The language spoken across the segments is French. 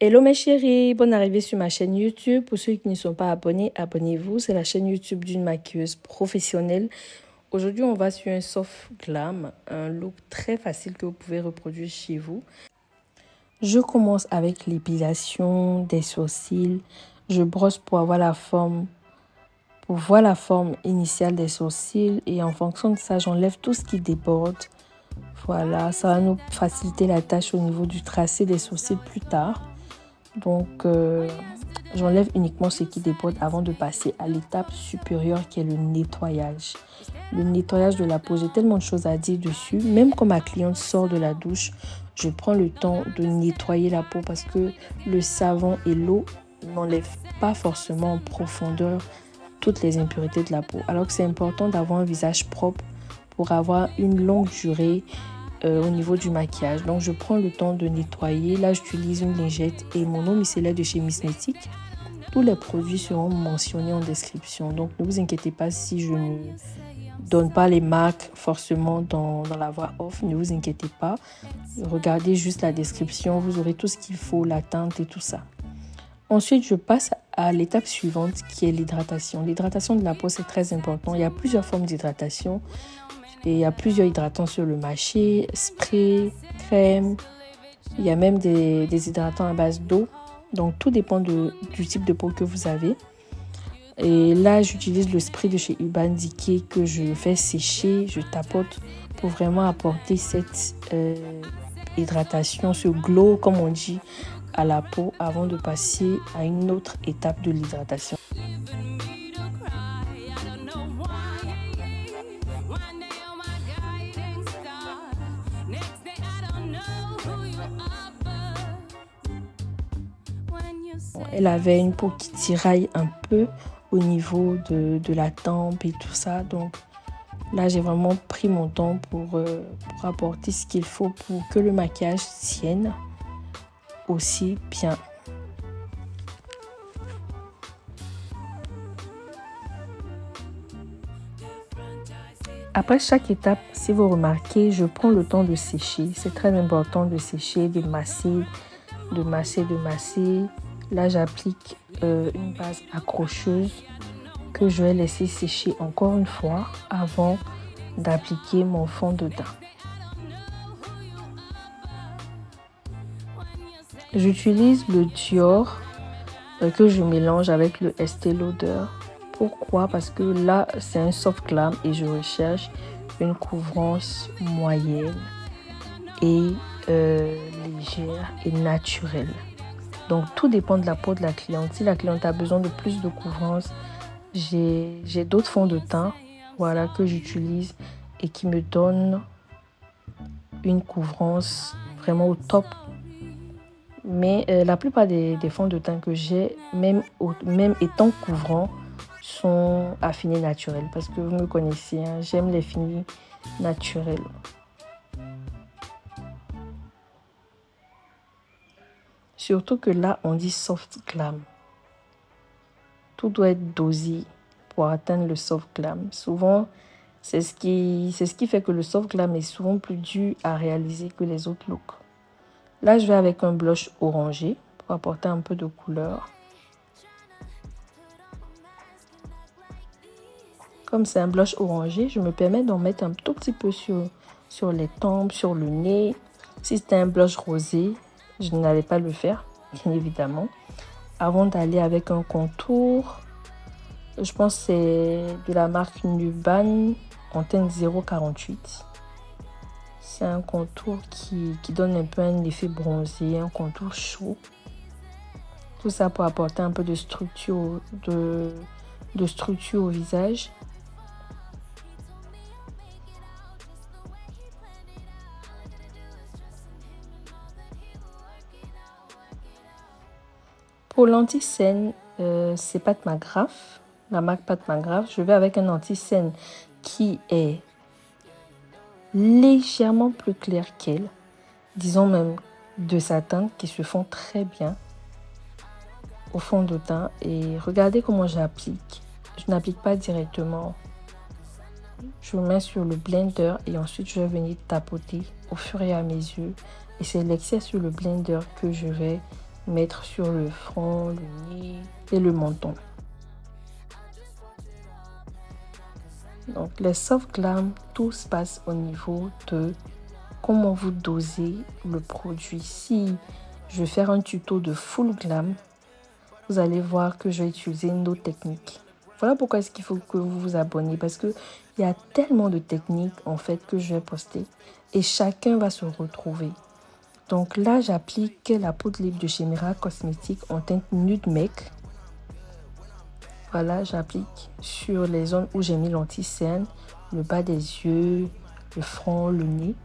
Hello mes chéris, bonne arrivée sur ma chaîne YouTube. Pour ceux qui ne sont pas abonnés, abonnez-vous. C'est la chaîne YouTube d'une maquilleuse professionnelle. Aujourd'hui, on va sur un soft glam, un look très facile que vous pouvez reproduire chez vous. Je commence avec l'épilation des sourcils. Je brosse pour avoir la forme, pour voir la forme initiale des sourcils. Et en fonction de ça, j'enlève tout ce qui déborde. Voilà, ça va nous faciliter la tâche au niveau du tracé des sourcils plus tard. Donc, j'enlève uniquement ce qui déborde avant de passer à l'étape supérieure qui est le nettoyage. Le nettoyage de la peau, j'ai tellement de choses à dire dessus. Même quand ma cliente sort de la douche, je prends le temps de nettoyer la peau parce que le savon et l'eau n'enlèvent pas forcément en profondeur toutes les impuretés de la peau. Alors que c'est important d'avoir un visage propre pour avoir une longue durée au niveau du maquillage. Donc je prends le temps de nettoyer. Là j'utilise une lingette et mon eau micellaire de chez Missmetic. Tous les produits seront mentionnés en description. Donc ne vous inquiétez pas si je ne donne pas les marques forcément dans la voix off. Ne vous inquiétez pas. Regardez juste la description. Vous aurez tout ce qu'il faut, la teinte et tout ça. Ensuite, je passe à l'étape suivante qui est l'hydratation. L'hydratation de la peau, c'est très important. Il y a plusieurs formes d'hydratation. Et il y a plusieurs hydratants sur le marché, spray, crème. Il y a même des hydratants à base d'eau. Donc, tout dépend du type de peau que vous avez. Et là, j'utilise le spray de chez Urban Decay que je fais sécher. Je tapote pour vraiment apporter cette hydratation, ce glow, comme on dit, à la peau avant de passer à une autre étape de l'hydratation. Elle avait une peau qui tiraille un peu au niveau de la tempe et tout ça. Donc là, j'ai vraiment pris mon temps pour apporter ce qu'il faut pour que le maquillage tienne aussi bien. Après chaque étape, si vous remarquez, je prends le temps de sécher. C'est très important de sécher, de masser, de masser, de masser. Là, j'applique une base accrocheuse que je vais laisser sécher encore une fois avant d'appliquer mon fond de teint. J'utilise le Dior que je mélange avec le Estée Lauder. Pourquoi? Parce que là, c'est un soft glam et je recherche une couvrance moyenne et légère et naturelle. Donc, tout dépend de la peau de la cliente. Si la cliente a besoin de plus de couvrance, j'ai d'autres fonds de teint, voilà, que j'utilise et qui me donnent une couvrance vraiment au top. Mais la plupart des fonds de teint que j'ai, même étant couvrants, sont affinés naturels. Parce que vous me connaissez, hein, j'aime les finis naturels. Surtout que là, on dit soft glam. Tout doit être dosé pour atteindre le soft glam. Souvent, c'est ce qui fait que le soft glam est souvent plus dur à réaliser que les autres looks. Là, je vais avec un blush orangé pour apporter un peu de couleur. Comme c'est un blush orangé, je me permets d'en mettre un tout petit peu sur les tempes, sur le nez. Si c'était un blush rosé, je n'allais pas le faire, bien évidemment. Avant d'aller avec un contour, je pense que c'est de la marque Nuban en teinte 048. C'est un contour qui donne un peu un effet bronzé, un contour chaud. Tout ça pour apporter un peu de structure, de structure au visage. Pour l'anti-cerne, c'est Pat McGrath, la marque Pat McGrath. Je vais avec un anti-cerne qui est légèrement plus clair qu'elle, disons même de sa teinte, qui se font très bien au fond de teint. Et regardez comment j'applique. Je n'applique pas directement. Je mets sur le blender et ensuite je vais venir tapoter au fur et à mesure. Et c'est l'excès sur le blender que je vais mettre sur le front, le nez et le menton. Donc les soft glam, tout se passe au niveau de comment vous dosez le produit. Si je vais faire un tuto de full glam, vous allez voir que je vais utiliser une autre technique. Voilà pourquoi est-ce qu'il faut que vous vous abonnez, parce que il y a tellement de techniques en fait que je vais poster et chacun va se retrouver. Donc là, j'applique la poudre libre de chez Mira Cosmetics en teinte Nude Make. Voilà, j'applique sur les zones où j'ai mis l'anti-cerne, le bas des yeux, le front, le nez.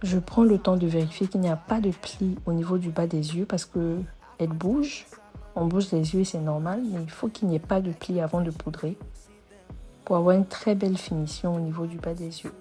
Je prends le temps de vérifier qu'il n'y a pas de plis au niveau du bas des yeux parce que elle bouge. On bouge les yeux, c'est normal, mais il faut qu'il n'y ait pas de plis avant de poudrer pour avoir une très belle finition au niveau du bas des yeux.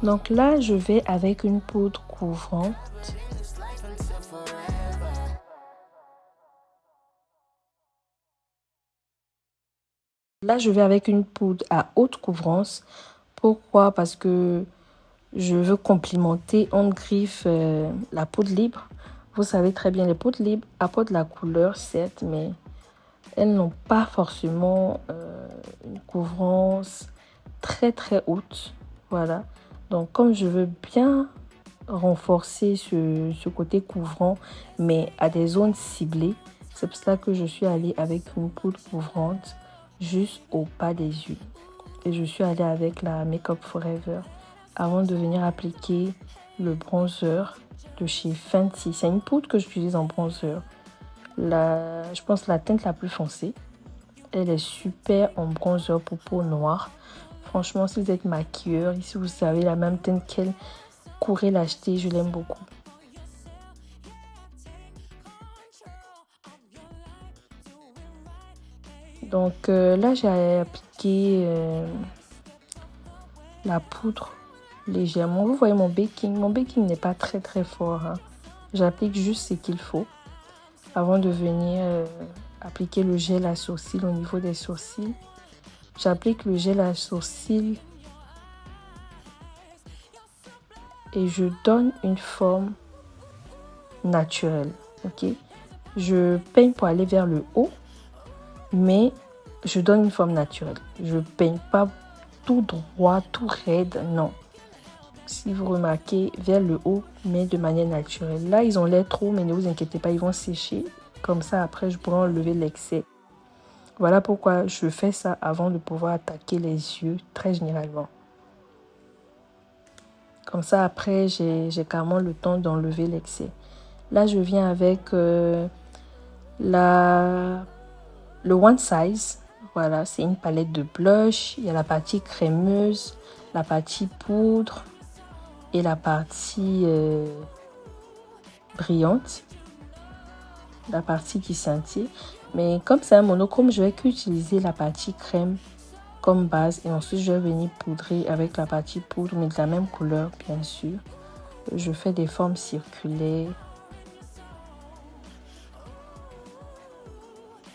Donc là, je vais avec une poudre couvrante. Là, je vais avec une poudre à haute couvrance. Pourquoi? Parce que je veux complimenter en griffe la poudre libre. Vous savez très bien, les poudres libres apportent la couleur, certes, mais elles n'ont pas forcément une couvrance très haute. Voilà. Donc, comme je veux bien renforcer ce côté couvrant, mais à des zones ciblées, c'est pour cela que je suis allée avec une poudre couvrante juste au bas des yeux. Et je suis allée avec la Make Up Forever avant de venir appliquer le bronzer de chez Fenty. C'est une poudre que j'utilise en bronzer. Je pense la teinte la plus foncée. Elle est super en bronzer pour peau noire. Franchement, si vous êtes maquilleur et si vous avez la même teinte qu'elle, courez l'acheter, je l'aime beaucoup. Donc là, j'ai appliqué la poudre légèrement. Vous voyez mon baking. Mon baking n'est pas très fort. Hein. J'applique juste ce qu'il faut avant de venir appliquer le gel à sourcils au niveau des sourcils. J'applique le gel à sourcils et je donne une forme naturelle. Ok, je peigne pour aller vers le haut, mais je donne une forme naturelle. Je peigne pas tout droit, tout raide, non. Si vous remarquez, vers le haut, mais de manière naturelle. Là, ils ont l'air trop, mais ne vous inquiétez pas, ils vont sécher. Comme ça, après, je pourrai enlever l'excès. Voilà pourquoi je fais ça avant de pouvoir attaquer les yeux, très généralement. Comme ça, après, j'ai carrément le temps d'enlever l'excès. Là, je viens avec le One Size. Voilà, c'est une palette de blush. Il y a la partie crémeuse, la partie poudre et la partie brillante. La partie qui scintille. Mais comme c'est un monochrome, je vais qu'utiliser la partie crème comme base. Et ensuite, je vais venir poudrer avec la partie poudre, mais de la même couleur, bien sûr. Je fais des formes circulaires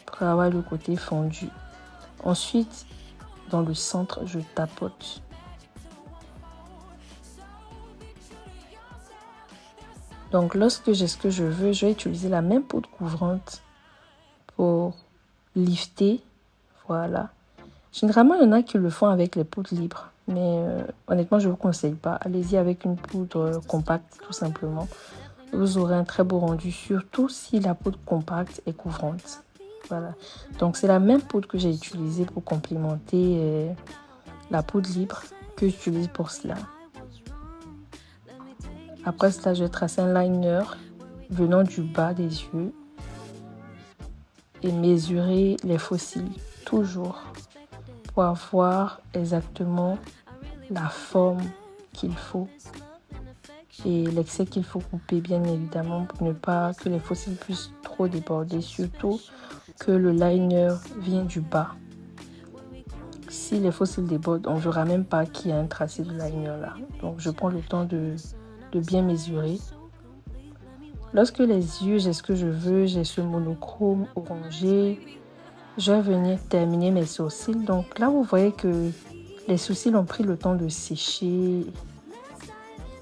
pour avoir le côté fondu. Ensuite, dans le centre, je tapote. Donc, lorsque j'ai ce que je veux, je vais utiliser la même poudre couvrante pour lifter. Voilà. Généralement, il y en a qui le font avec les poudres libres. Mais honnêtement, je ne vous conseille pas. Allez-y avec une poudre compacte, tout simplement. Vous aurez un très beau rendu, surtout si la poudre compacte est couvrante. Voilà. Donc, c'est la même poudre que j'ai utilisée pour complémenter la poudre libre que j'utilise pour cela. Après cela, je vais tracer un liner venant du bas des yeux. et mesurer les faux cils, toujours, pour avoir exactement la forme qu'il faut et l'excès qu'il faut couper, bien évidemment, pour ne pas que les faux cils puissent trop déborder, surtout que le liner vient du bas. Si les faux cils débordent, on ne verra même pas qu'il y a un tracé de liner là. Donc je prends le temps de bien mesurer. Lorsque les yeux, j'ai ce que je veux, j'ai ce monochrome orangé, je vais venir terminer mes sourcils. Donc là, vous voyez que les sourcils ont pris le temps de sécher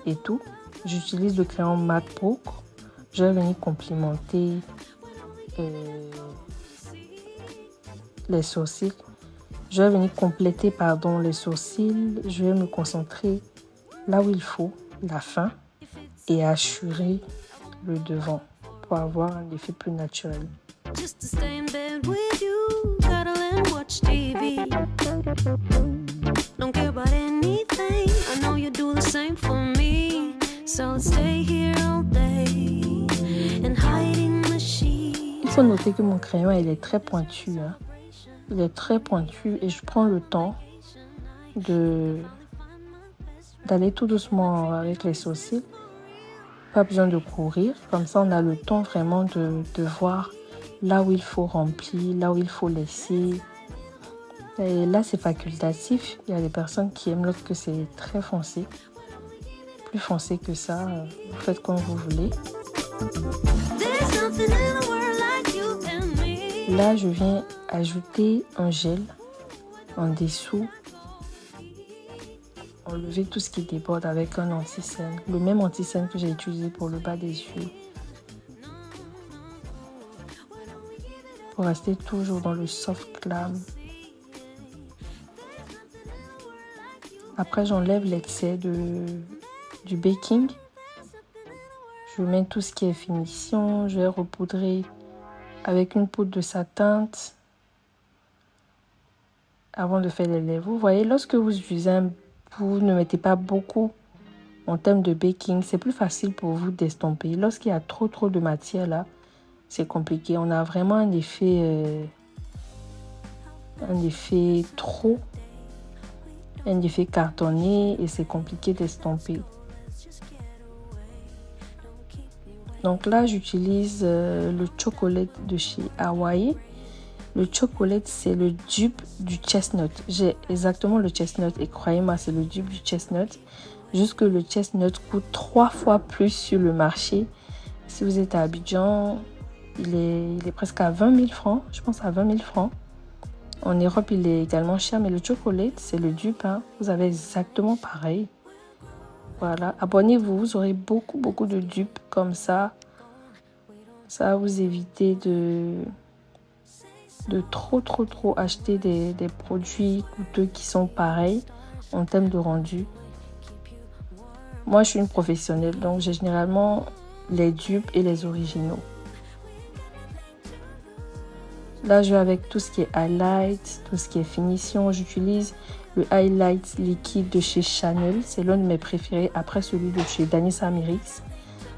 et tout. J'utilise le crayon mat pourpre. Je vais venir complimenter les sourcils. Je vais venir compléter les sourcils. Je vais me concentrer là où il faut, la fin, et assurer le devant pour avoir un effet plus naturel. Il faut noter que mon crayon il est très pointu, hein. Il est très pointu et je prends le temps d'aller tout doucement avec les sourcils. Pas besoin de courir, comme ça on a le temps vraiment de voir là où il faut remplir, là où il faut laisser. Et là c'est facultatif, il y a des personnes qui aiment lorsque c'est très foncé. Plus foncé que ça, vous faites comme vous voulez. Là je viens ajouter un gel en dessous. Enlever tout ce qui déborde avec un anti-cerne. Le même anti-cerne que j'ai utilisé pour le bas des yeux. Pour rester toujours dans le soft glam. Après, j'enlève l'excès du baking. Je mets tout ce qui est finition. Je vais repoudrer avec une poudre de sa teinte avant de faire les lèvres. Vous voyez, lorsque vous utilisez vous ne mettez pas beaucoup en termes de baking, c'est plus facile pour vous d'estomper. Lorsqu'il y a trop de matière là, c'est compliqué. On a vraiment un effet cartonné et c'est compliqué d'estomper. Donc là, j'utilise le chocolat de chez Hawaii. Le chocolat, c'est le dupe du chestnut. J'ai exactement le chestnut et croyez-moi, c'est le dupe du chestnut. Juste que le chestnut coûte 3 fois plus sur le marché. Si vous êtes à Abidjan, il est presque à 20 000 francs. Je pense à 20 000 francs. En Europe, il est également cher, mais le chocolat, c'est le dupe, hein. Vous avez exactement pareil. Voilà, abonnez-vous, vous aurez beaucoup de dupes comme ça. Ça va vous éviter de trop acheter des produits coûteux qui sont pareils en termes de rendu. Moi, je suis une professionnelle, donc j'ai généralement les dupes et les originaux. Là, je vais avec tout ce qui est highlight, tout ce qui est finition. J'utilise le highlight liquide de chez Chanel. C'est l'un de mes préférés après celui de chez Danis Amérix.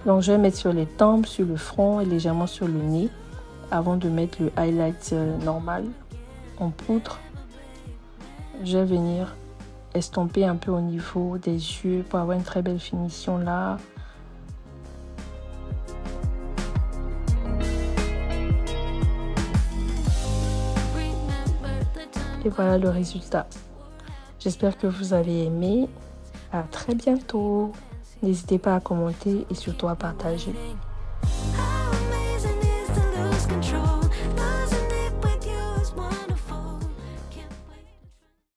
Donc, je vais mettre sur les tempes, sur le front et légèrement sur le nez avant de mettre le highlight normal en poudre. Je vais venir estomper un peu au niveau des yeux pour avoir une très belle finition là. Et voilà le résultat. J'espère que vous avez aimé. À très bientôt. N'hésitez pas à commenter et surtout à partager.